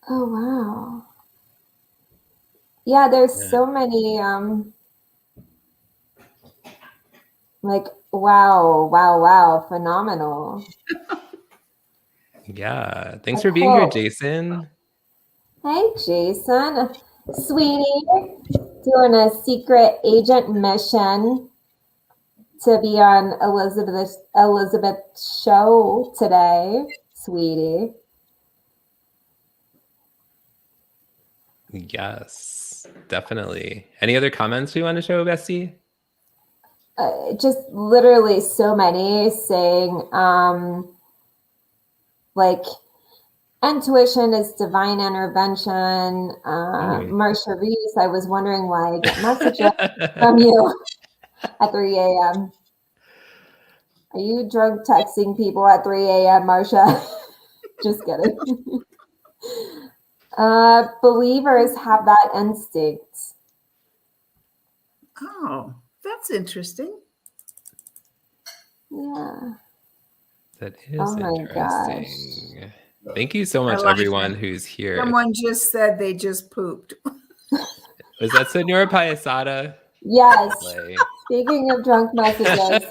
Oh, wow. Yeah, there's so many, like, wow, phenomenal. Yeah. Thanks for being here, Jason. Hey, Jason. Sweetie, doing a secret agent mission to be on Elizabeth's show today, sweetie. Yes, definitely. Any other comments we want to show, Bestie? Just literally so many saying, like, intuition is divine intervention. Marcia Reece, I was wondering why I get messages from you at 3 a.m. Are you drunk texting people at 3 a.m., Marcia? Just kidding. Believers have that instinct. Oh, that's interesting. Yeah. That is interesting. Gosh. Thank you so much, everyone who's here. Someone just said they just pooped. Was that Senora Payasada? Yes. Speaking of drunk messages,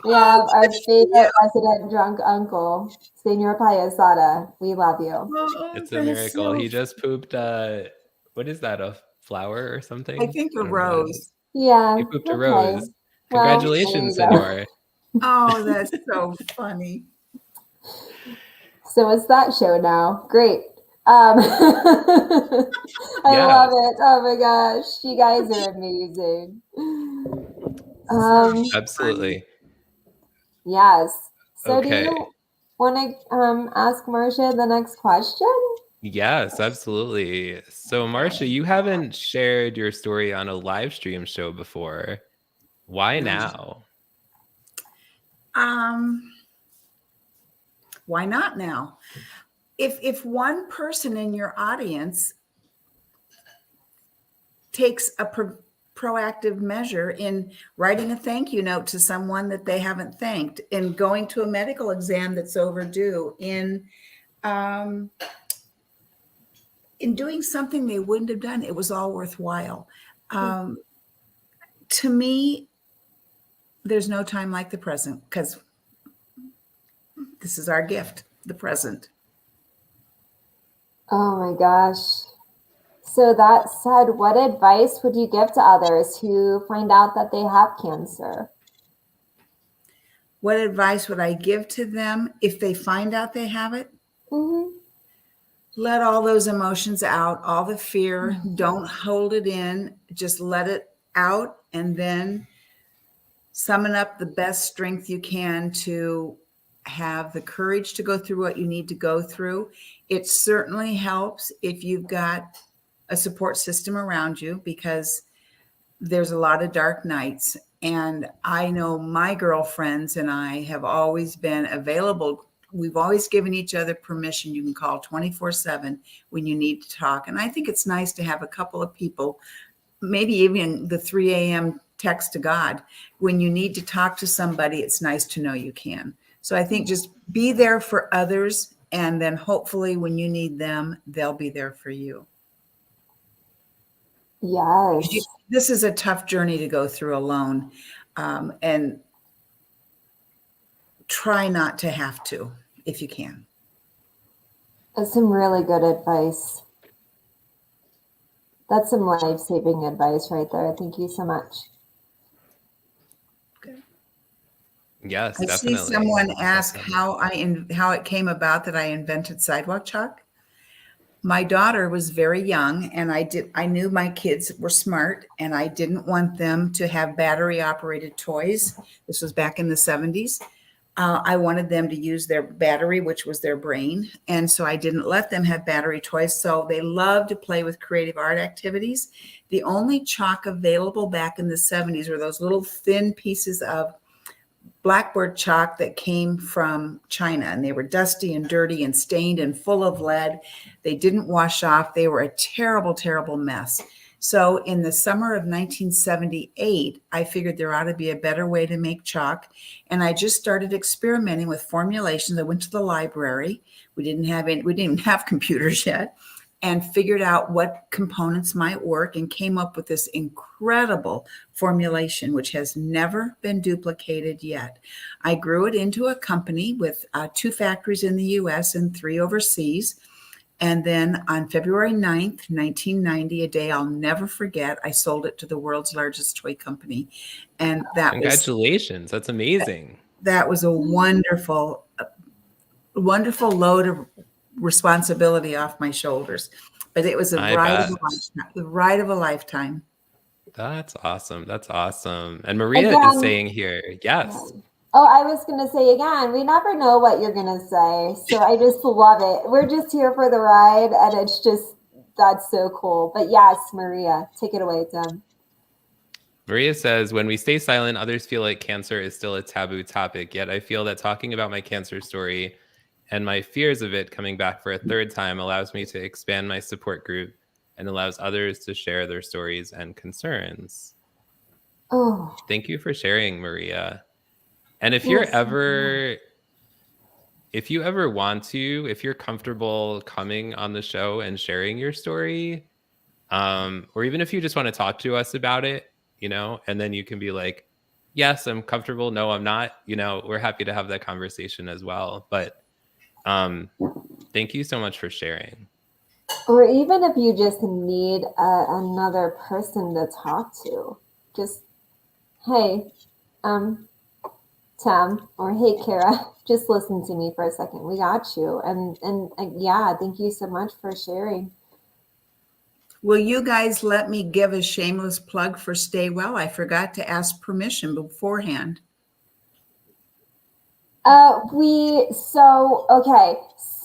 we have our favorite resident drunk uncle, Senor Payasada. We love you. It's a miracle. He just pooped. What is that? flower or something? I think a don't know what it is. rose. Yeah. You pooped a Okay. rose. Well, Congratulations, there you go. senor. Oh, that's so funny. So it's that show now. Great. I Yes. love it. Oh my gosh. You guys are amazing. Absolutely. Yes. So do Okay. you want to ask Marcia the next question? Yes, absolutely. So, Marcia, you haven't shared your story on a live stream show before. Why now? Why not now? If one person in your audience takes a proactive measure in writing a thank you note to someone that they haven't thanked, in going to a medical exam that's overdue, in doing something they wouldn't have done, it was all worthwhile. To me, there's no time like the present, because this is our gift, the present. Oh my gosh. So that said, what advice would you give to others who find out that they have cancer? What advice would I give to them if they find out they have it? Mm-hmm. Let all those emotions out, all the fear. Don't hold it in. Just let it out, and then summon up the best strength you can to have the courage to go through what you need to go through. It certainly helps if you've got a support system around you, because there's a lot of dark nights. And I know my girlfriends and I have always been available. We've always given each other permission. You can call 24/7 when you need to talk. And I think it's nice to have a couple of people, maybe even the 3 a.m. text to God. When you need to talk to somebody, it's nice to know you can. So I think just be there for others, and then hopefully when you need them, they'll be there for you. Yes. This is a tough journey to go through alone, and try not to have to if you can. That's some really good advice. That's some life-saving advice right there. Thank you so much. Yes, I definitely. see someone ask how it came about that I invented sidewalk chalk. My daughter was very young, and I knew my kids were smart, and I didn't want them to have battery operated toys. This was back in the 70s. I wanted them to use their battery, which was their brain. And so I didn't let them have battery toys. So they loved to play with creative art activities. The only chalk available back in the 70s were those little thin pieces of blackboard chalk that came from China, and they were dusty and dirty and stained and full of lead. They didn't wash off. They were a terrible, terrible mess. So in the summer of 1978, I figured there ought to be a better way to make chalk. And I just started experimenting with formulations. I went to the library. We didn't even have computers yet, and figured out what components might work, and came up with this incredible formulation, which has never been duplicated yet. I grew it into a company with 2 factories in the US and 3 overseas. And then on February 9th, 1990, a day I'll never forget, I sold it to the world's largest toy company. And Congratulations. That's amazing. That was a wonderful load of responsibility off my shoulders. But it was the ride of a lifetime. That's awesome. That's awesome. And Maria is saying here, yes. Oh, I was going to say again, we never know what you're going to say. So I just love it. We're just here for the ride, and that's so cool. But yes, Maria, take it away, Tim. Maria says, when we stay silent, others feel like cancer is still a taboo topic. Yet I feel that talking about my cancer story and my fears of it coming back for a 3rd time allows me to expand my support group and allows others to share their stories and concerns. Oh, thank you for sharing, Maria. And if you ever want to, if you're comfortable coming on the show and sharing your story, or even if you just want to talk to us about it, and then you can be like, yes, I'm comfortable. No, I'm not. We're happy to have that conversation as well. But thank you so much for sharing. Or even if you just need another person to talk to, just, hey, Tim, or hey, Kara, just listen to me for a second. We got you. And yeah, thank you so much for sharing. Will you guys let me give a shameless plug for Stay Well? I forgot to ask permission beforehand.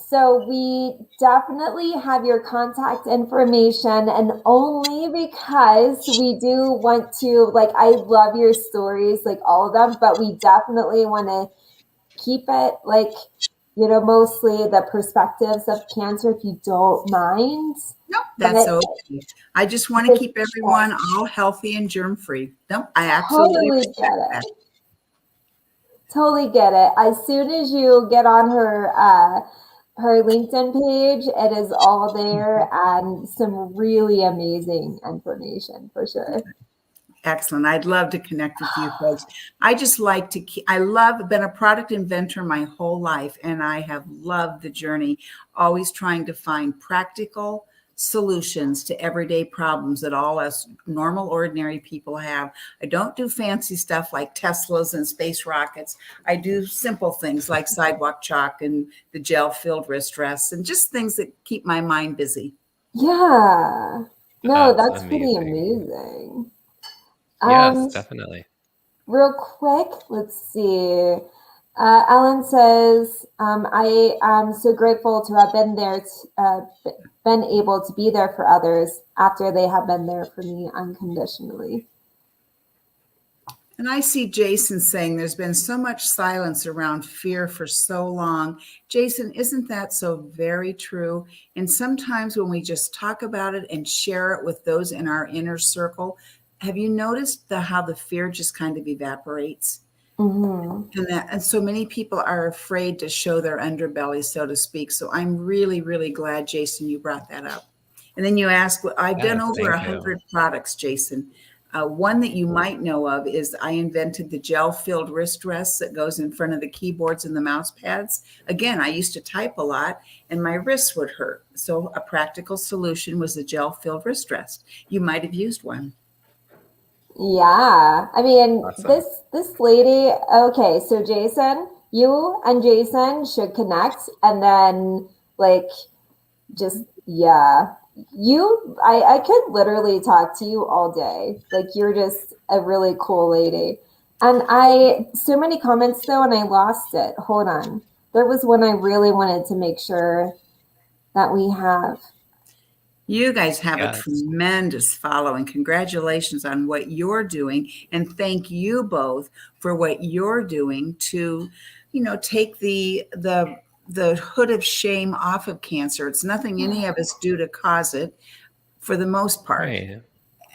So we definitely have your contact information, and only because we do want to, like, I love your stories, like all of them, but we definitely want to keep it like, mostly the perspectives of cancer, if you don't mind. No, that's But okay. I just want to it's keep everyone all healthy and germ-free. No, I absolutely totally respect get that. it. Totally get it. As soon as you get on her LinkedIn page, it is all there and some really amazing information for sure. Excellent. I'd love to connect with you folks. I just like to keep, been a product inventor my whole life, and I have loved the journey, always trying to find practical solutions to everyday problems that all us normal, ordinary people have. I don't do fancy stuff like Teslas and space rockets. I do simple things like sidewalk chalk and the gel-filled wrist rests and just things that keep my mind busy. Yeah. No, That's that's pretty amazing. amazing. Yes, definitely. Real quick, let's see. Ellen says, I am so grateful to have been there, been able to be there for others after they have been there for me unconditionally. And I see Jason saying there's been so much silence around fear for so long. Jason, isn't that so very true? And sometimes when we just talk about it and share it with those in our inner circle, have you noticed how the fear just kind of evaporates? Mm-hmm. And so many people are afraid to show their underbelly, so to speak. So I'm really, really glad, Jason, you brought that up. And then you ask, well, I've done Yes, over thank you. 100 products, Jason. One that you might know of is I invented the gel-filled wrist rest that goes in front of the keyboards and the mouse pads. Again, I used to type a lot and my wrists would hurt. So a practical solution was the gel-filled wrist rest. You might have used one. Yeah. I mean, Awesome. this lady, okay, so Jason, you and Jason should connect, and then like just, yeah. I could literally talk to you all day. Like, you're just a really cool lady. And so many comments though, and I lost it. Hold on. There was one I really wanted to make sure that we have. You guys have a Yes. tremendous following. Congratulations on what you're doing. And thank you both for what you're doing to, take the hood of shame off of cancer. It's nothing any of us do to cause it for the most part. Right.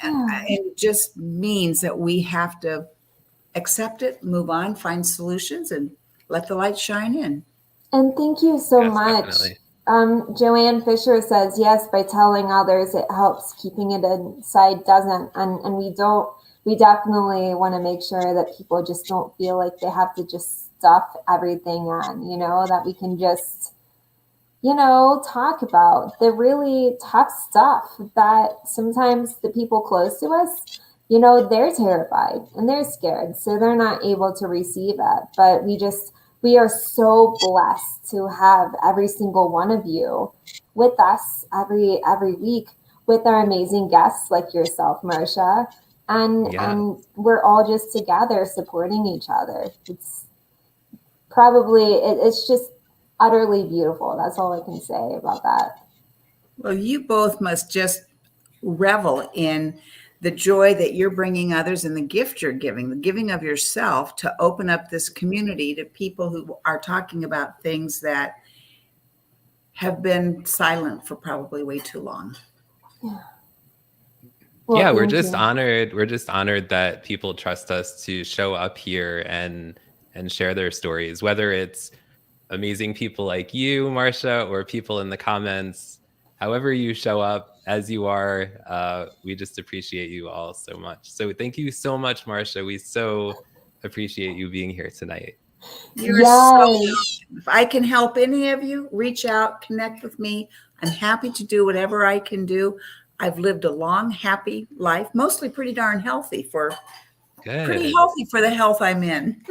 And it just means that we have to accept it, move on, find solutions, and let the light shine in. And thank you so Yes, much. definitely. Joanne Fisher says, yes, by telling others it helps, keeping it inside doesn't. And we definitely want to make sure that people just don't feel like they have to just stuff everything in, that we can just, talk about the really tough stuff that sometimes the people close to us, they're terrified and they're scared. So they're not able to receive it. But we are so blessed to have every single one of you with us every week with our amazing guests like yourself, Marcia. And we're all just together supporting each other. It's it's just utterly beautiful. That's all I can say about that. Well, you both must just revel in the joy that you're bringing others and the gift you're giving, the giving of yourself to open up this community to people who are talking about things that have been silent for probably way too long. Yeah. Well, Yeah, we're thank just you. honored. We're just honored that people trust us to show up here and share their stories, whether it's amazing people like you, Marcia, or people in the comments. However you show up as you are, we just appreciate you all so much. So thank you so much, Marcia. We so appreciate you being here tonight. You're so welcome. If I can help any of you, reach out, connect with me. I'm happy to do whatever I can do. I've lived a long, happy life, mostly pretty darn healthy pretty healthy for the health I'm in.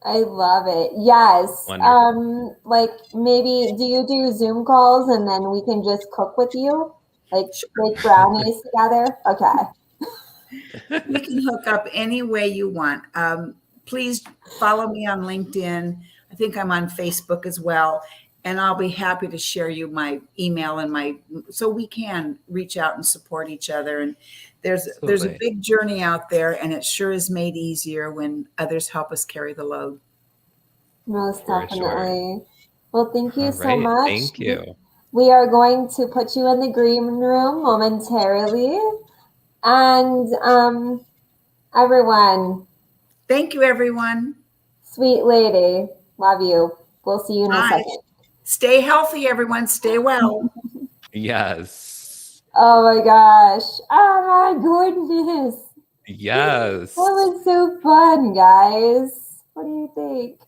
I love it. Yes. Wonderful. Like maybe do you do Zoom calls and then we can just cook with you? Like Sure. make brownies together? Okay. We can hook up any way you want. Please follow me on LinkedIn. I think I'm on Facebook as well. And I'll be happy to share you my email and so we can reach out and support each other. And there's a Absolutely. big journey out there, and it sure is made easier when others help us carry the load. Most For definitely. Well, thank you All so right. much. Thank you. We are going to put you in the green room momentarily. And everyone, Thank you, everyone. sweet lady, love you. We'll see you in a Bye. second. Stay healthy, everyone. Stay well. Yes. Oh my gosh. Oh my goodness. Yes. That was so fun, guys. What do you think?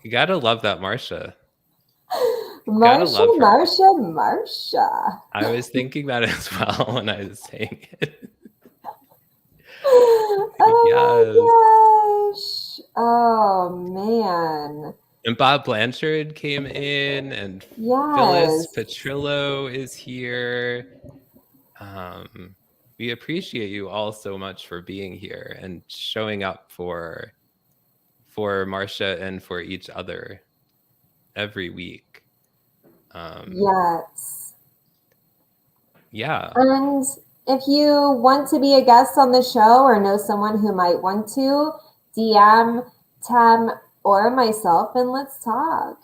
You gotta love that Marcia. Marcia, love her. Marcia, Marcia. I was thinking that as well when I was saying it. Oh my gosh. Oh man. And Bob Blanchard came in, and Yes. Phyllis Petrillo is here. We appreciate you all so much for being here and showing up for Marcia and for each other every week. Yes. Yeah. And if you want to be a guest on the show or know someone who might want to, DM Tam or myself and let's talk.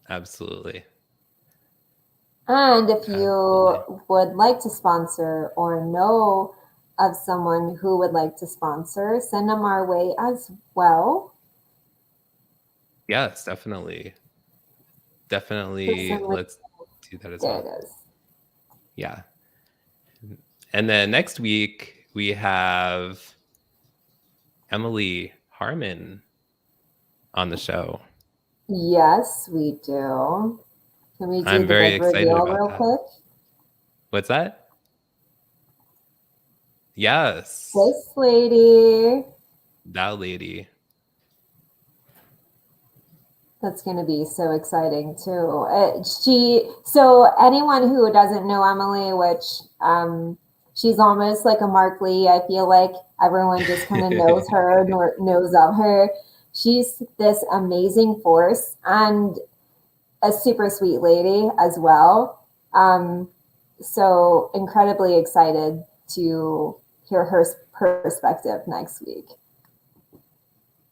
Absolutely. And if you would like to sponsor or know of someone who would like to sponsor, send them our way as well. Yes, definitely. Definitely. Let's do that as well. There it is. Yeah. And then next week we have Emily Harmon on the show. Yes, we do. Can we do I'm the very big excited reveal about real that. quick? What's that? Yes. This lady. That lady. That's going to be so exciting too. So anyone who doesn't know Emily, which she's almost like a Mark Lee, I feel like everyone just kind of knows her, knows of her. She's this amazing force and a super sweet lady as well. So incredibly excited to hear her perspective next week.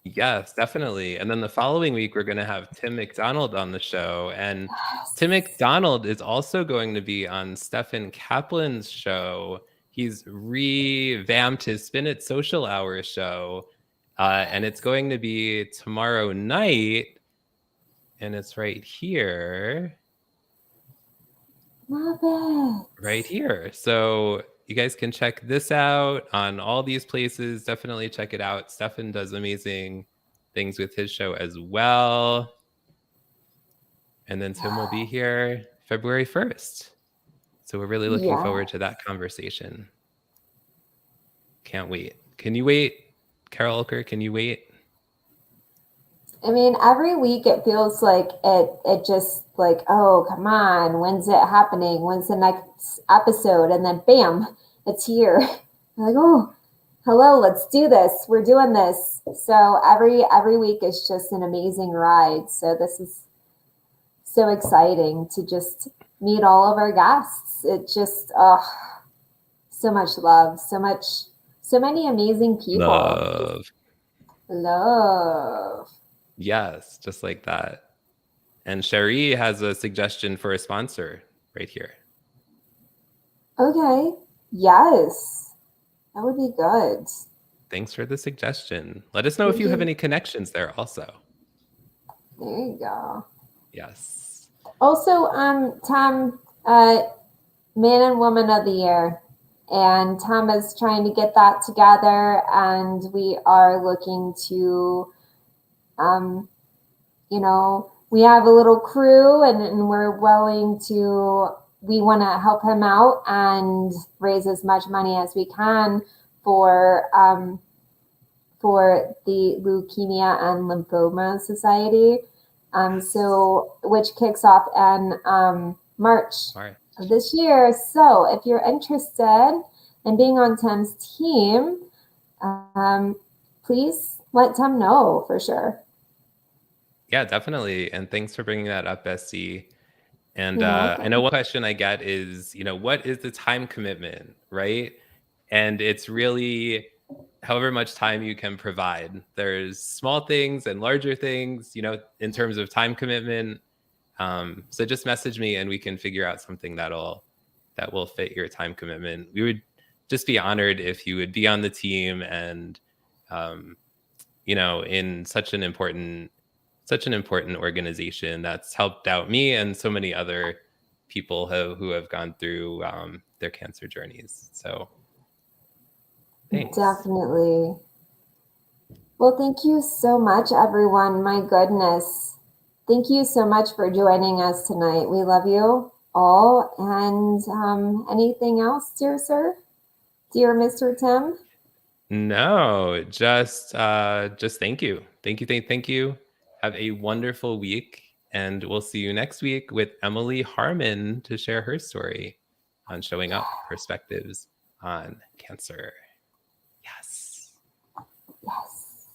Yes, definitely. And then the following week, we're going to have Tim McDonald on the show. And Tim McDonald is also going to be on Stephen Kaplan's show. He's revamped his Spin It Social Hour show. And it's going to be tomorrow night. And it's right here. Love it. Right here. So you guys can check this out on all these places. Definitely check it out. Stefan does amazing things with his show as well. And then Tim will be here February 1st. So we're really looking forward to that conversation. Can't wait. Can you wait? Kara Oelker, can you wait? I mean, every week it feels like it just like, oh, come on, when's it happening? When's the next episode? And then bam, it's here. I'm like, oh, hello, let's do this. We're doing this. So every week is just an amazing ride. So this is so exciting to just meet all of our guests. It just, so much love, so many amazing people. Love. Yes, just like that. And Cherie has a suggestion for a sponsor right here. Okay. Yes. That would be good. Thanks for the suggestion. Let us know if you have any connections there also. There you go. Yes. Also, Tom, Man and Woman of the Year. And Tom is trying to get that together. And we are looking to, we have a little crew, and we're willing to, we want to help him out and raise as much money as we can for the Leukemia and Lymphoma Society. So, which kicks off in March of this year. So if you're interested in being on Tim's team, please let Tim know for sure. Yeah, definitely. And thanks for bringing that up, Bessie. And I know one question I get is, what is the time commitment, right? And it's really however much time you can provide. There's small things and larger things, in terms of time commitment. So just message me and we can figure out something that will fit your time commitment. We would just be honored if you would be on the team and, in such an important organization that's helped out me and so many other people who have gone through their cancer journeys. So thanks. Definitely. Well, thank you so much, everyone. My goodness. Thank you so much for joining us tonight. We love you all. And anything else, dear sir? Dear Mr. Tim? No, just thank you. Thank you. Have a wonderful week. And we'll see you next week with Emily Harmon to share her story on showing up perspectives on cancer.